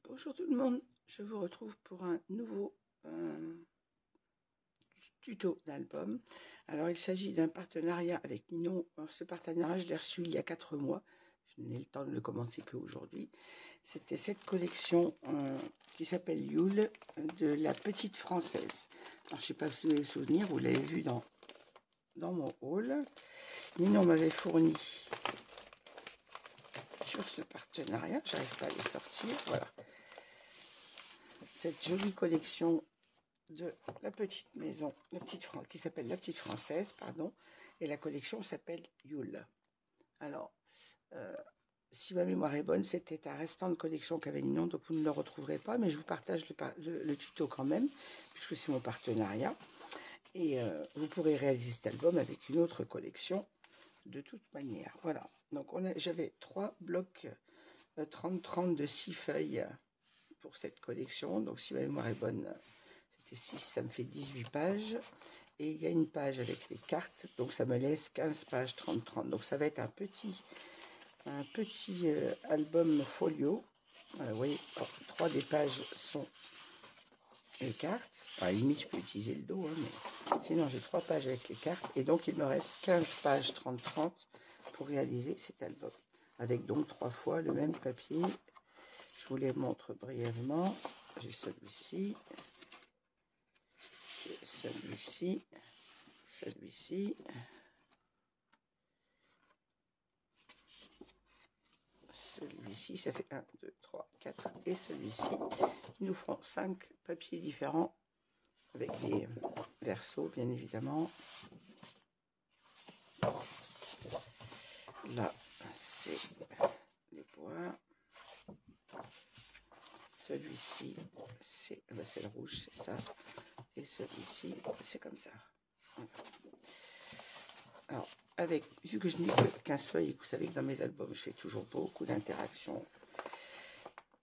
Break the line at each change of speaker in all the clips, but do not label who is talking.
Bonjour tout le monde, je vous retrouve pour un nouveau tuto d'album. Alors il s'agit d'un partenariat avec Ninon. Alors, ce partenariat je l'ai reçu il y a 4 mois, je n'ai le temps de le commencer qu'aujourd'hui. C'était cette collection qui s'appelle Yule de la Petite Française. Alors je ne sais pas si vous avez le souvenir, vous l'avez vu dans mon haul. Ninon m'avait fourni sur ce partenariat, j'arrive pas à les sortir, voilà, cette jolie collection de la petite maison, qui s'appelle La Petite Française, pardon, et la collection s'appelle Yule. Alors, si ma mémoire est bonne, c'était un restant de collection qu'avait Ninon, donc vous ne le retrouverez pas, mais je vous partage le tuto quand même, puisque c'est mon partenariat, et vous pourrez réaliser cet album avec une autre collection de toute manière. Voilà, donc j'avais 3 blocs 30-30 de 6 feuilles pour cette collection, donc si ma mémoire est bonne, c'était 6, ça me fait 18 pages, et il y a une page avec les cartes, donc ça me laisse 15 pages 30-30, donc ça va être un petit album folio. Vous voyez, 3 des pages sont les cartes, à la limite je peux utiliser le dos, hein, mais sinon j'ai 3 pages avec les cartes, et donc il me reste 15 pages 30-30 pour réaliser cet album, avec donc 3 fois le même papier. Je vous les montre brièvement. J'ai celui-ci, celui-ci, celui-ci, celui-ci, ça fait 1, 2, 3, 4, et celui-ci. Ils nous feront 5 papiers différents, avec des versos, bien évidemment. Là, c'est les bois. Celui-ci, c'est le rouge, c'est ça. Et celui-ci, c'est comme ça. Voilà. Alors, vu que je n'ai que 15 feuilles, vous savez que dans mes albums, je fais toujours beaucoup d'interactions.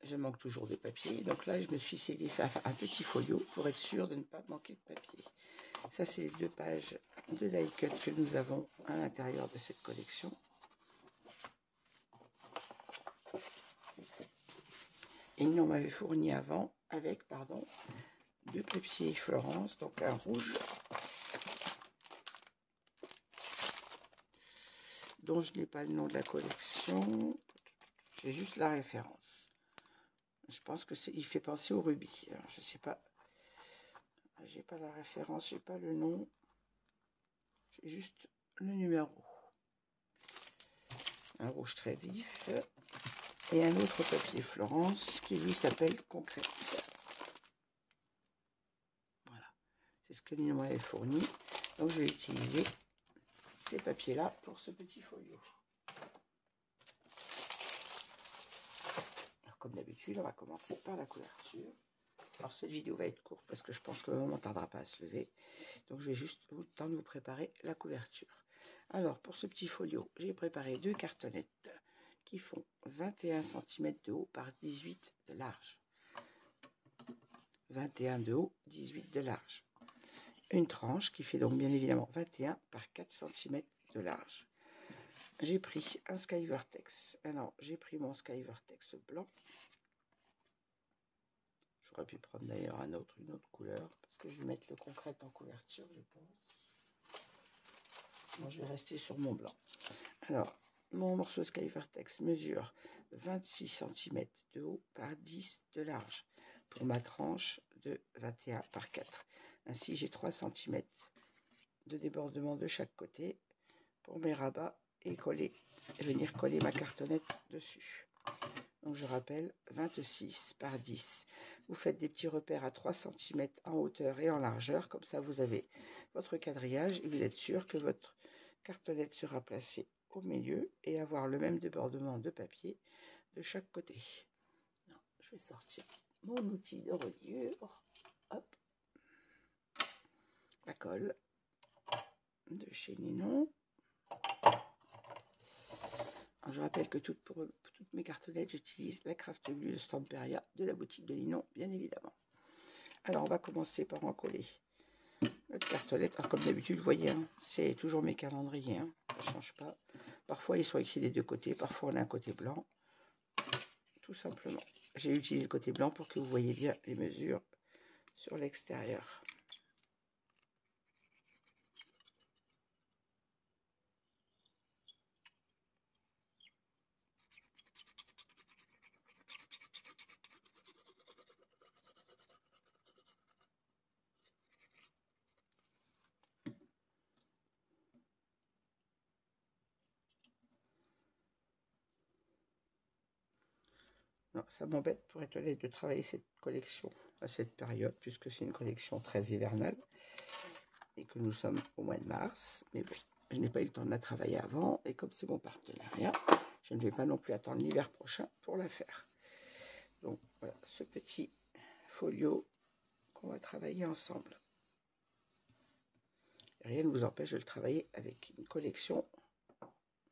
Je manque toujours de papier. Donc là, je me suis essayé de faire un petit folio pour être sûr de ne pas manquer de papier. Ça, c'est les 2 pages de die cut que nous avons à l'intérieur de cette collection. Et on m'avait fourni avant avec, 2 papiers Florence, donc un rouge dont je n'ai pas le nom de la collection, j'ai juste la référence. Je pense que il fait penser au rubis. Alors, je sais pas, j'ai pas la référence, j'ai pas le nom, j'ai juste le numéro. Un rouge très vif et un autre papier Florence qui lui s'appelle Concrète. Voilà, c'est ce que Ninon m'avait fourni. Donc je vais utiliser ces papiers-là pour ce petit folio. Alors comme d'habitude, on va commencer par la couverture. Alors cette vidéo va être courte parce que je pense que le moment ne tardera pas à se lever. Donc je vais juste vous le temps de vous préparer la couverture. Alors pour ce petit folio, j'ai préparé 2 cartonnettes qui font 21 cm de haut par 18 de large. 21 de haut, 18 de large. Une tranche qui fait donc bien évidemment 21 par 4 cm de large. J'ai pris un Sky Vertex. Alors j'ai pris mon Sky Vertex blanc. J'aurais pu prendre d'ailleurs une autre couleur, parce que je vais mettre le concret en couverture, je pense. Bon, je vais rester sur mon blanc. Alors, mon morceau Sky Vertex mesure 26 cm de haut par 10 de large, pour ma tranche de 21 par 4. Ainsi, j'ai 3 cm de débordement de chaque côté, pour mes rabats, et venir coller ma cartonnette dessus. Donc je rappelle, 26 par 10. Vous faites des petits repères à 3 cm en hauteur et en largeur. Comme ça, vous avez votre quadrillage et vous êtes sûr que votre cartonnette sera placée au milieu et avoir le même débordement de papier de chaque côté. Non, je vais sortir mon outil de reliure. Hop. La colle de chez Ninon. Alors, je rappelle que pour toutes mes cartonnettes, j'utilise la Craft Glue de Stamperia de la boutique de Ninon, bien évidemment. Alors, on va commencer par en coller notre cartonnette. Alors, comme d'habitude, vous voyez, hein, c'est toujours mes calendriers, hein, ça ne change pas. Parfois, ils sont écrits des 2 côtés, parfois on a un côté blanc, tout simplement. j'ai utilisé le côté blanc pour que vous voyez bien les mesures sur l'extérieur. Non, ça m'embête pour être honnête de travailler cette collection à cette période, puisque c'est une collection très hivernale et que nous sommes au mois de mars. Mais bon, je n'ai pas eu le temps de la travailler avant, et comme c'est mon partenariat, je ne vais pas non plus attendre l'hiver prochain pour la faire. Donc voilà, ce petit folio qu'on va travailler ensemble. Rien ne vous empêche de le travailler avec une collection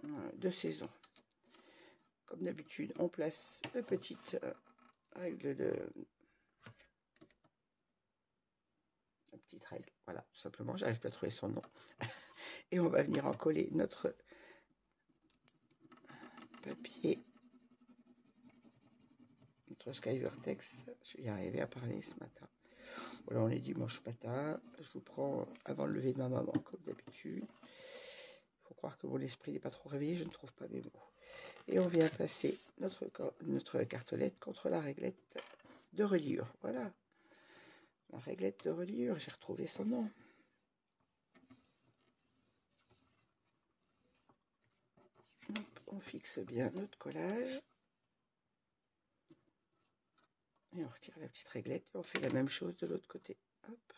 de saison. Comme d'habitude, on place la petite règle de... La petite règle, voilà, tout simplement, j'arrive pas à trouver son nom. Et on va venir en coller notre papier, notre Skyvertex. Je vais y arriver à parler ce matin. Voilà, on est dimanche matin. Je vous prends avant le lever de ma maman, comme d'habitude. Il faut croire que mon esprit n'est pas trop réveillé, je ne trouve pas mes mots. Et on vient passer notre cartonnette contre la réglette de reliure. Voilà, la réglette de reliure, j'ai retrouvé son nom. On fixe bien notre collage. Et on retire la petite réglette et on fait la même chose de l'autre côté. Hop.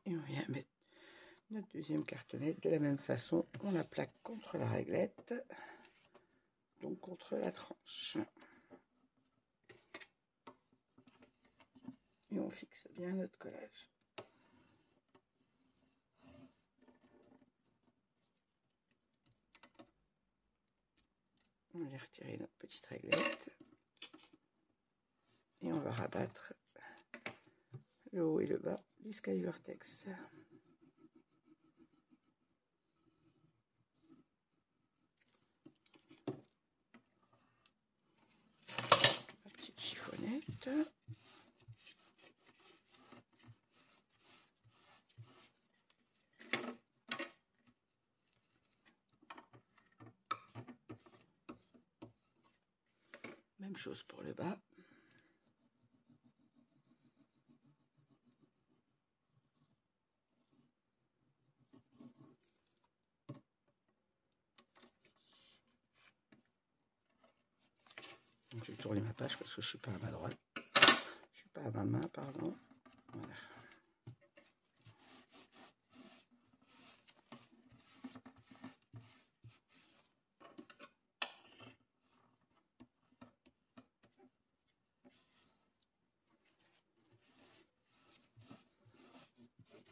Et on vient mettre notre deuxième cartonnette de la même façon. On la plaque contre la réglette, donc contre la tranche. Et on fixe bien notre collage. On va retirer notre petite réglette. Et on va rabattre le haut et le bas du Skyvertex. La petite chiffonnette. Même chose pour le bas. Donc je vais tourner ma page parce que je ne suis pas à ma droite. Je suis pas à ma main, pardon. Voilà.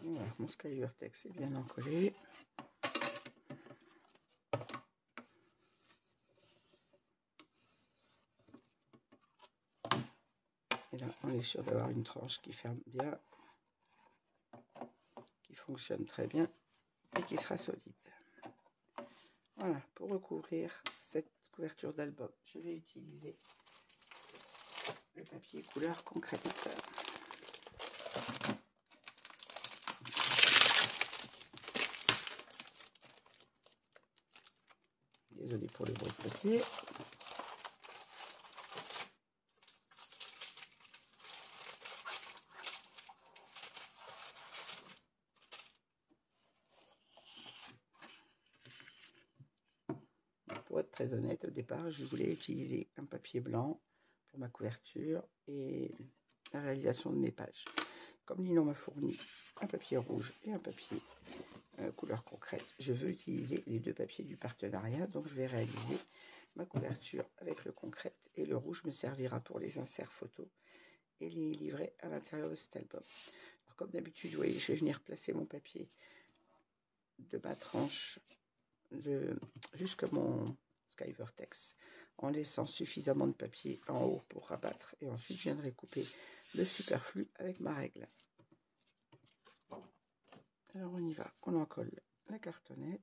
Voilà, mon Skyvertex est bien encollé. Et là, on est sûr d'avoir une tranche qui ferme bien, qui fonctionne très bien et qui sera solide. Voilà, pour recouvrir cette couverture d'album, je vais utiliser le papier couleur concrète. Désolé pour le bruit de papier. Pour être très honnête, au départ, je voulais utiliser un papier blanc pour ma couverture et la réalisation de mes pages. Comme Ninon m'a fourni un papier rouge et un papier couleur concrète, je veux utiliser les deux papiers du partenariat, donc je vais réaliser ma couverture avec le concrète et le rouge me servira pour les inserts photos et les livrer à l'intérieur de cet album. Alors, comme d'habitude, vous voyez, je vais venir placer mon papier de ma tranche jusque mon Skyvertex en laissant suffisamment de papier en haut pour rabattre. Et ensuite, je viendrai couper le superflu avec ma règle. Alors, on y va. On en colle la cartonnette.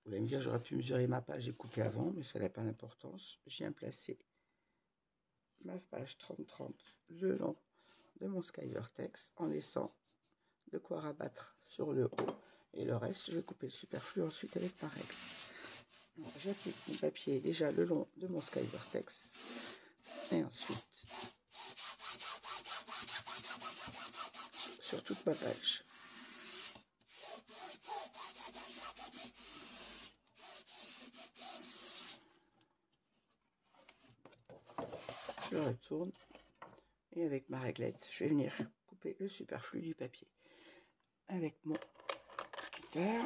Vous allez me dire, j'aurais pu mesurer ma page et couper avant, mais ça n'a pas d'importance. Je viens placer ma page 30-30 le long de mon Skyvertex en laissant de quoi rabattre sur le haut. Et le reste, je vais couper le superflu ensuite avec ma règle. J'applique mon papier déjà le long de mon Skyvertex. Et ensuite, sur toute ma page. Je retourne et avec ma réglette, je vais venir couper le superflu du papier avec mon cutter.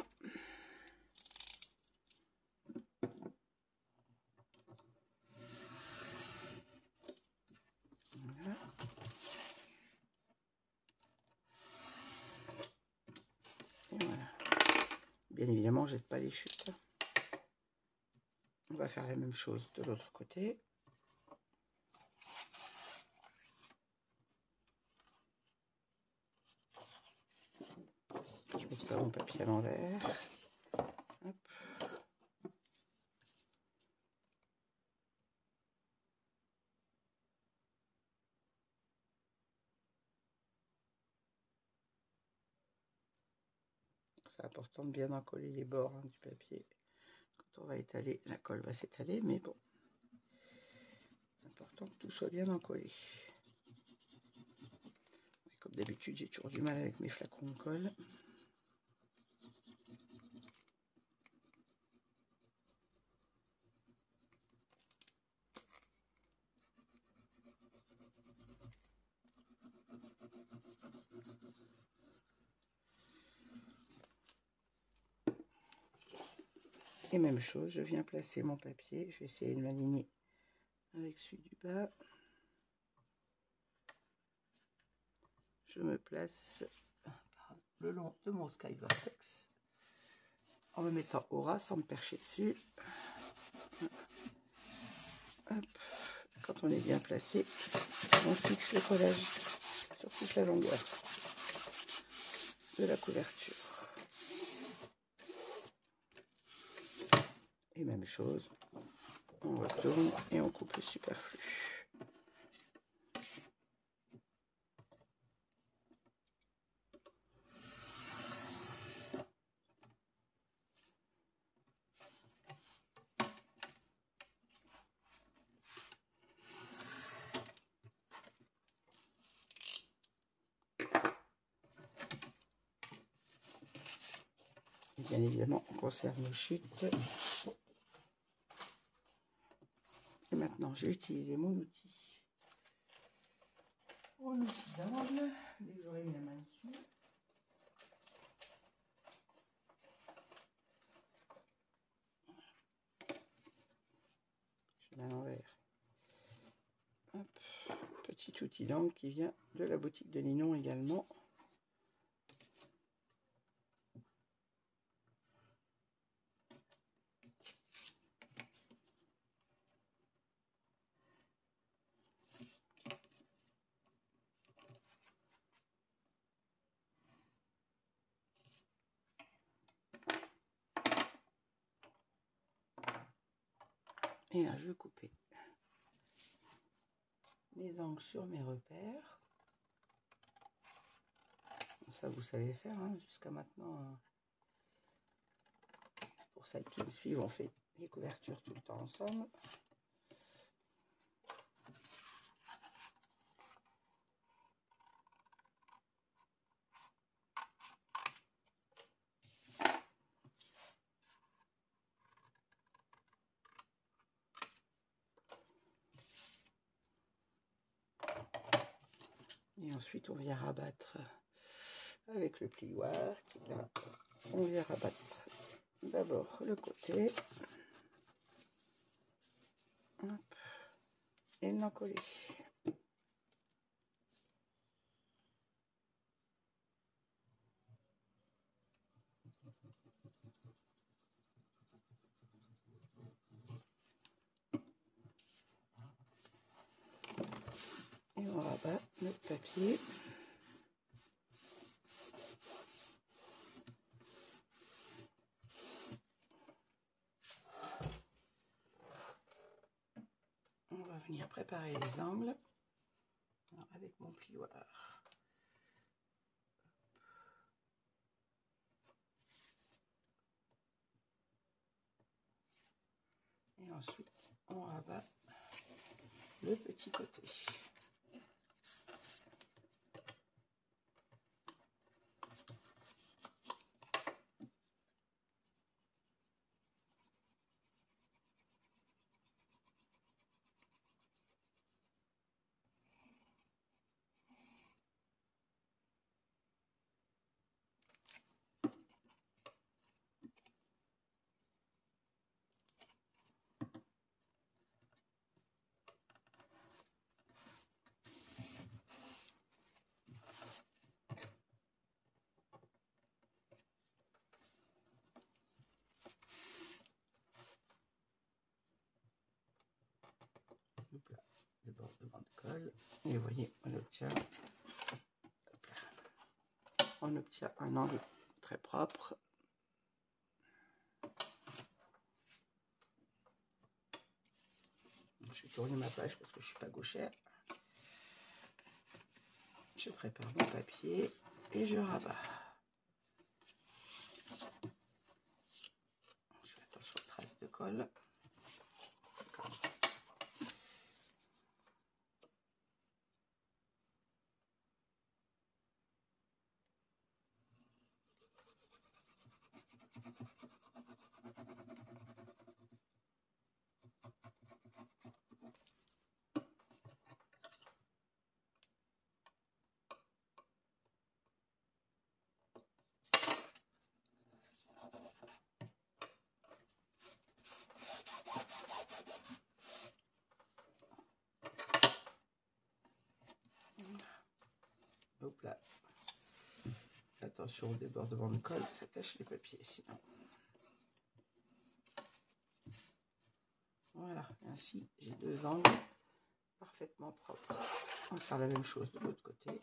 Voilà. Et voilà. Bien évidemment, je jette pas les chutes. On va faire la même chose de l'autre côté. Je mets pas mon papier à l'envers. Hop. C'est important de bien encoller les bords du papier. Quand on va étaler, la colle va s'étaler, mais bon, c'est important que tout soit bien encollé. Et comme d'habitude, j'ai toujours du mal avec mes flacons de colle. Et même chose, je viens placer mon papier, je vais essayer de m'aligner avec celui du bas. Je me place le long de mon Skyvertex en me mettant au ras sans me percher dessus. Hop. Quand on est bien placé, on fixe le collage sur toute la longueur de la couverture. Et même chose, on retourne et on coupe le superflu. Et bien évidemment, on conserve nos chutes. Et maintenant, j'ai utilisé mon outil. Mon outil d'angle, dès que j'aurai mis la main dessus. Je mets à l'envers. Hop. Petit outil d'angle qui vient de la boutique de Ninon également. Et là, je vais couper les angles sur mes repères. Ça, vous savez faire hein, jusqu'à maintenant. Pour celles qui me suivent, on fait les couvertures tout le temps ensemble. Et ensuite, on vient rabattre avec le plioir. Là, on vient rabattre d'abord le côté. Hop, et l'encoller. Et on rabat notre papier. On va venir préparer les angles. Alors, avec mon plioir. Et ensuite, on rabat le petit côté. Débordement de colle. Et vous voyez, on obtient un angle très propre. Je vais tourner ma page parce que je ne suis pas gauchère. Je prépare mon papier et je rabats. Je fais attention aux traces de colle. Hop là. Attention au débordement de colle, ça tâche les papiers sinon. Voilà, ainsi j'ai deux angles parfaitement propres. On va faire la même chose de l'autre côté.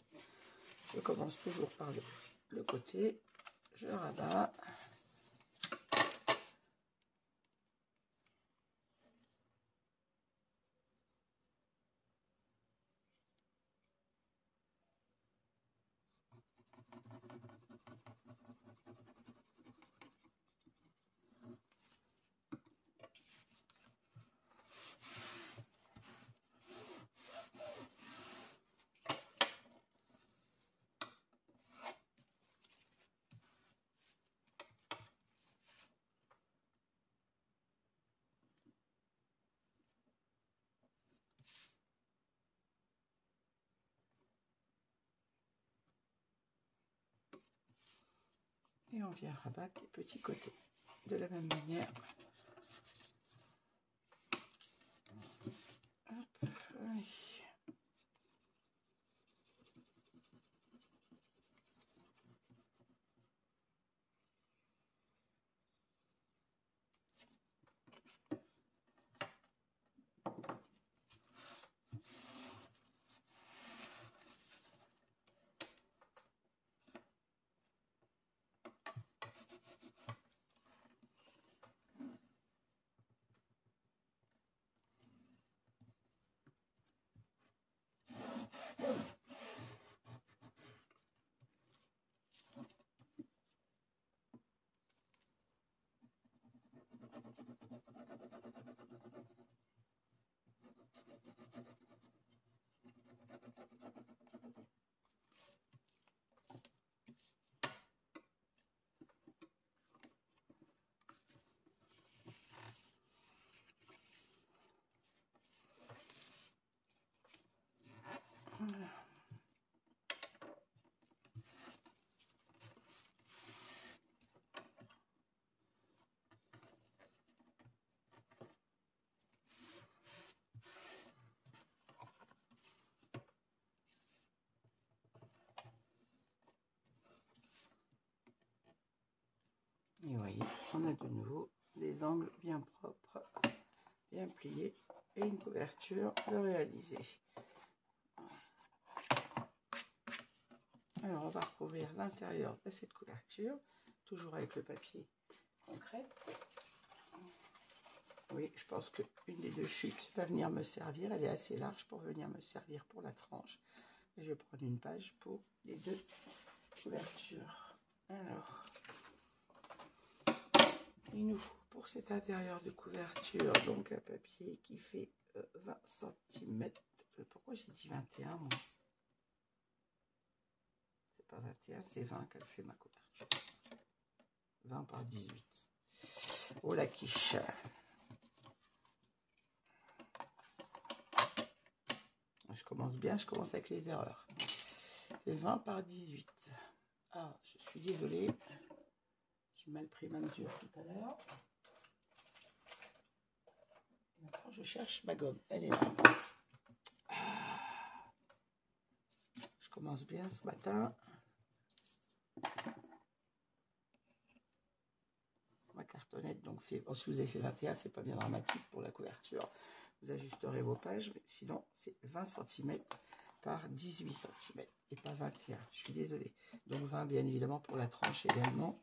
Je commence toujours par le côté, je rabats. Et on vient rabattre les petits côtés de la même manière. Hop, allez. a de nouveau des angles bien propres, bien pliés et une couverture de réaliser. Alors on va recouvrir l'intérieur de cette couverture, toujours avec le papier concret. Oui, je pense qu'une des deux chutes va venir me servir. Elle est assez large pour venir me servir pour la tranche. Et je vais prendre une page pour les deux couvertures. Alors, il nous faut pour cet intérieur de couverture donc un papier qui fait 20 cm. Pourquoi j'ai dit 21 moi? C'est pas 21, c'est 20 qu'elle fait ma couverture. 20 par 18. Oh la quiche! Je commence bien, je commence avec les erreurs. Et 20 par 18. Ah, je suis désolée. J'ai mal pris ma mesure tout à l'heure. Maintenant, je cherche ma gomme. Elle est là. Ah, je commence bien ce matin. Ma cartonnette, donc, fait... Oh, si vous avez fait 21, c'est pas bien dramatique pour la couverture. Vous ajusterez vos pages, mais sinon, c'est 20 cm par 18 cm et pas 21. Je suis désolée. Donc 20, bien évidemment, pour la tranche également.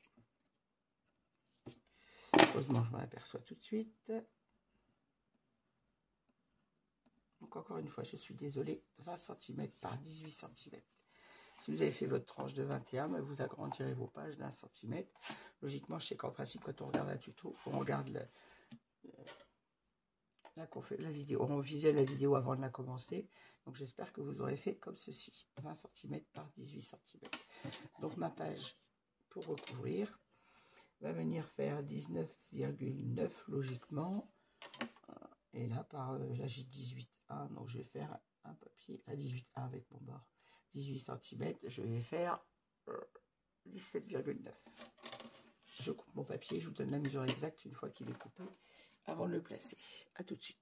Heureusement, je m'en aperçois tout de suite. Donc encore une fois, je suis désolée, 20 cm par 18 cm. Si vous avez fait votre tranche de 21, vous agrandirez vos pages d'1 cm. Logiquement, je sais qu'en principe, quand on regarde un tuto, on regarde la vidéo, on visualise la vidéo avant de la commencer. Donc j'espère que vous aurez fait comme ceci, 20 cm par 18 cm. Donc ma page pour recouvrir va venir faire 19,9 logiquement. Et là, là j'ai 18,1, donc je vais faire un papier, enfin 18,1 avec mon bord, 18 cm, je vais faire 17,9. Je coupe mon papier, je vous donne la mesure exacte une fois qu'il est coupé, avant de le placer. A tout de suite.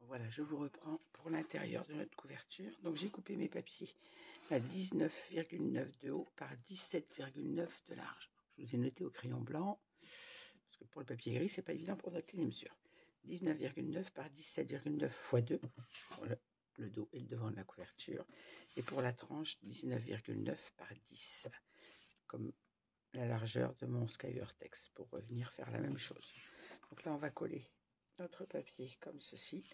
Voilà, je vous reprends pour l'intérieur de notre couverture. Donc j'ai coupé mes papiers à 19,9 de haut par 17,9 de large. Je vous ai noté au crayon blanc, parce que pour le papier gris, c'est pas évident pour noter les mesures. 19,9 par 17,9 x 2 pour le dos et le devant de la couverture. Et pour la tranche, 19,9 par 10, comme la largeur de mon Skyvertex, pour revenir faire la même chose. Donc là, on va coller notre papier comme ceci,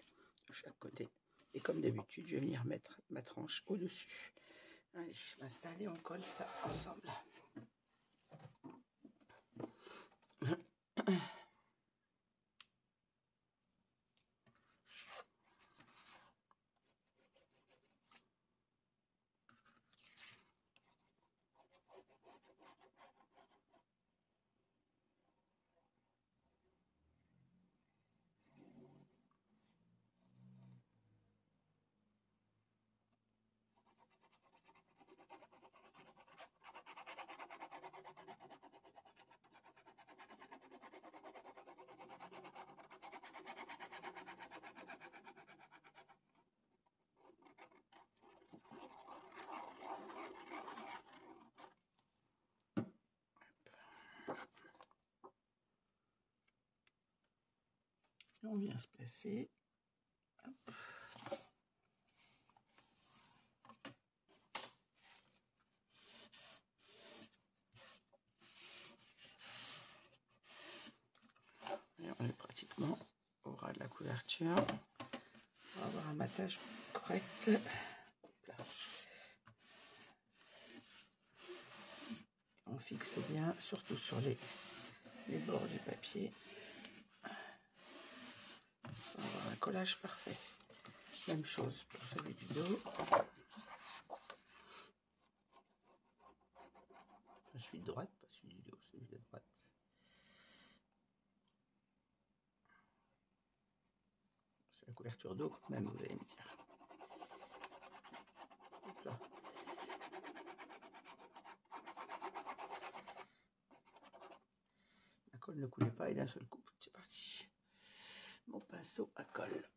de chaque côté. Et comme d'habitude, je vais venir mettre ma tranche au-dessus. Allez, je vais m'installer, on colle ça ensemble. On vient se placer. Hop. Et on est pratiquement au ras de la couverture. On va avoir un matage correct. On fixe bien, surtout sur les bords du papier. On va avoir un collage parfait. Même chose pour celui du dos. Celui de droite, pas celui du dos, celui de droite. C'est la couverture dos quand même, vous allez me dire. Hop là. La colle ne coulait pas et d'un seul coup, c'est parti. Mon pinceau à colle.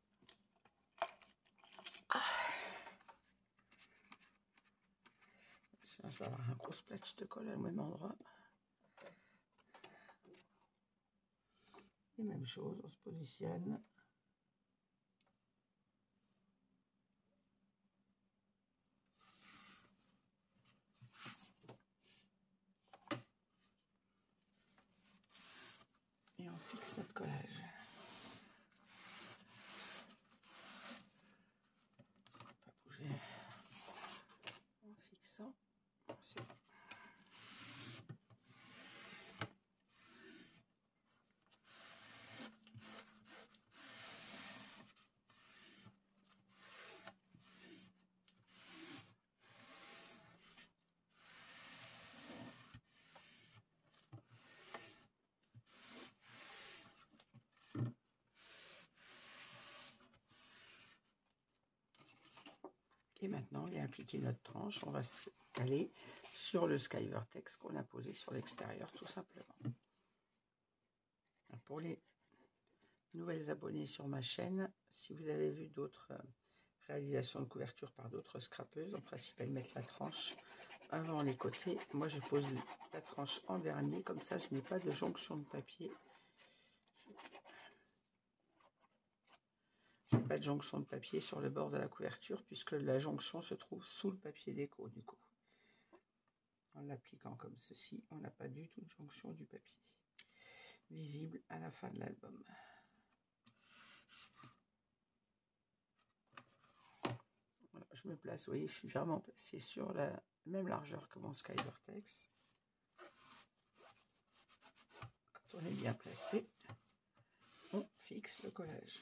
Ah. Je vais avoir un gros splash de colle au même endroit. Et même chose, on se positionne. Et on fixe notre collage. Pas bouger. En fixant, c'est bon. Et maintenant, il a appliqué notre tranche. On va se caler sur le Skyvertex qu'on a posé sur l'extérieur, tout simplement. Pour les nouvelles abonnés sur ma chaîne, si vous avez vu d'autres réalisations de couverture par d'autres scrapeuses, en principe, elles mettent la tranche avant les côtés. Moi, je pose la tranche en dernier, comme ça, je n'ai pas de jonction de papier. Je n'ai pas de jonction de papier sur le bord de la couverture puisque la jonction se trouve sous le papier déco du coup. En l'appliquant comme ceci, on n'a pas du tout de jonction du papier visible à la fin de l'album. Voilà, je me place, vous voyez, je suis vraiment placé sur la même largeur que mon Skyvertex. Quand on est bien placé, on fixe le collage.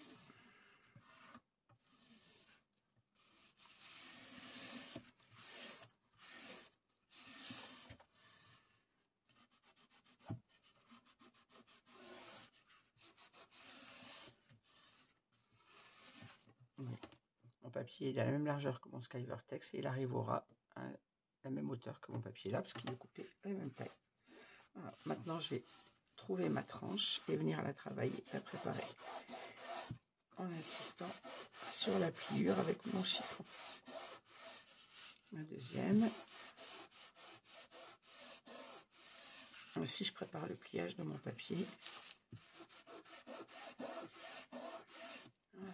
Mon papier est à la même largeur que mon Skyvertex et il arrivera à la même hauteur que mon papier là parce qu'il est coupé à la même taille. Voilà. Maintenant je vais trouver ma tranche et venir la travailler, la préparer en insistant sur la pliure avec mon chiffon. La deuxième. Ainsi je prépare le pliage de mon papier. Voilà.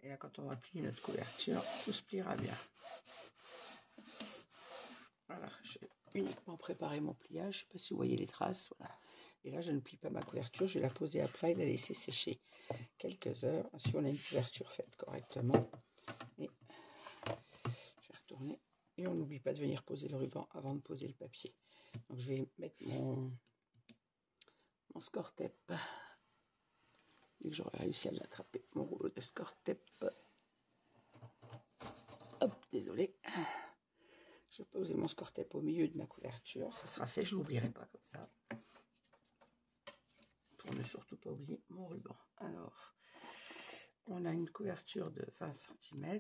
Et là, quand on va plier notre couverture, tout se pliera bien. Voilà, j'ai uniquement préparé mon pliage. Je ne sais pas si vous voyez les traces. Voilà. Et là, je ne plie pas ma couverture. Je vais la poser à plat et la laisser sécher quelques heures. Si on a une couverture faite correctement. Et je vais retourner. Et on n'oublie pas de venir poser le ruban avant de poser le papier. Donc, je vais mettre mon score tape. Dès que j'aurai réussi à l'attraper, mon rouleau de score tape. Hop, désolé. Je vais poser mon score tape au milieu de ma couverture. Ça sera fait, je ne l'oublierai pas comme ça. Pour ne surtout pas oublier mon ruban. Alors, on a une couverture de 20 cm.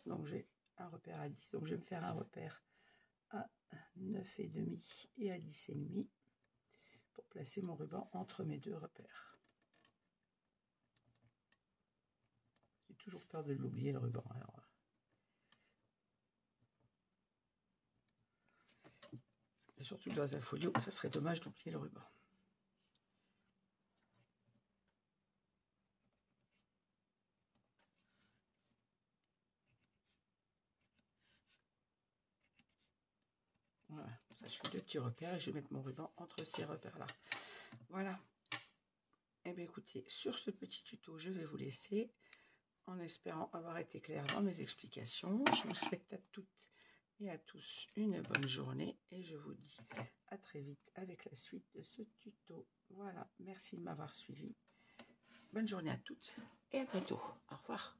Donc, j'ai un repère à 10. Donc, je vais me faire un repère à 9,5 et à 10,5 pour placer mon ruban entre mes deux repères. J'ai toujours peur de l'oublier, le ruban. Alors, et surtout dans un folio, ça serait dommage d'oublier le ruban. Voilà, ça je fais deux petits repères et je vais mettre mon ruban entre ces repères-là. Voilà. Et bien écoutez, sur ce petit tuto, je vais vous laisser en espérant avoir été clair dans mes explications. Je vous souhaite à toutes et à tous une bonne journée et je vous dis à très vite avec la suite de ce tuto. Voilà, merci de m'avoir suivi. Bonne journée à toutes et à bientôt. Au revoir.